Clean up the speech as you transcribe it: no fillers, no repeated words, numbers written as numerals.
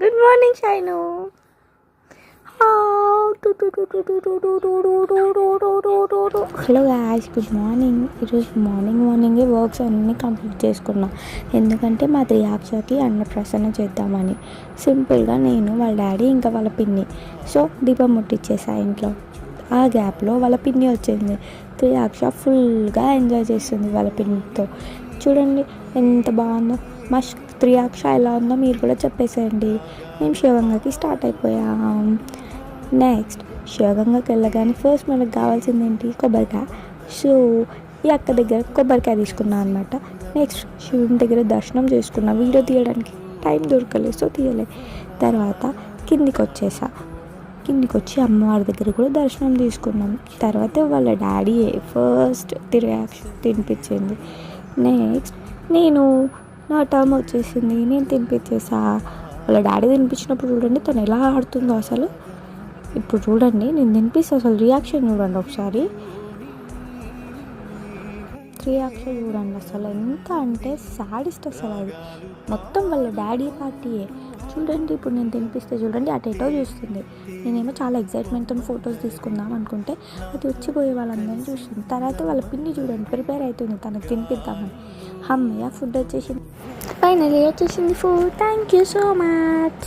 Good morning shine. Hello guys, good morning. ఈరోజు మార్నింగే works అన్నీ కంప్లీట్ చేసుకున్నా. ఎందుకంటే మా త్రియాక్షకి అన్నప్రాసన చేద్దామని సింపుల్గా నేను, వాళ్ళ డాడీ, ఇంకా వాళ్ళ పిన్ని సో దీపం ముట్టించేసా ఇంట్లో. ఆ గ్యాప్లో వాళ్ళ పిన్ని వచ్చింది. త్రియాక్ష ఫుల్గా ఎంజాయ్ చేస్తుంది వాళ్ళ పిన్నితో. చూడండి ఎంత బాగుందో. మా త్రియాక్ష ఎలా ఉందో మీరు కూడా చెప్పేసేయండి. మేము శివగంగకి స్టార్ట్ అయిపోయాం. నెక్స్ట్ శివగంగకి వెళ్ళగానే ఫస్ట్ మనకు కావాల్సింది ఏంటి? కొబ్బరికాయ. సో ఈ అక్క దగ్గర కొబ్బరికాయ తీసుకున్నాను అనమాట. నెక్స్ట్ శివుని దగ్గర దర్శనం చేసుకున్నా. వీడియో తీయడానికి టైం దొరకలేదు, సో తీయలేదు. తర్వాత కిందికి వచ్చి అమ్మవారి దగ్గర కూడా దర్శనం తీసుకున్నాం. తర్వాత వాళ్ళ డాడీ ఫస్ట్ రియాక్షన్ తినిపించింది. నెక్స్ట్ నా టర్మ్ వచ్చేసింది, నేను తినిపించేసా. వాళ్ళ డాడీ తినిపించినప్పుడు చూడండి తను ఎలా ఆడుతుందో అసలు. ఇప్పుడు చూడండి నేను తినిపిస్తే అసలు రియాక్షన్ చూడండి ఒకసారి. రియాక్షన్ చూడండి అసలు ఎంత అంటే సాడిస్ట్ అసలు. అది మొత్తం వాళ్ళ డాడీ పార్టీయే. చూడండి ఇప్పుడు నేను తినిపిస్తే చూడండి అటెటో చూస్తుంది. నేనేమో చాలా ఎగ్జైట్మెంట్తో ఫొటోస్ తీసుకుందాం అనుకుంటే అది వచ్చిపోయే వాళ్ళందరినీ చూస్తుంది. తర్వాత వాళ్ళ పిన్ని చూడండి ప్రిపేర్ అవుతుంది తనకు తినిపిద్దామని. అమ్మయ్య ఫుడ్ వచ్చేసింది, ఫైనలీ వచ్చేసింది food. Thank you so much.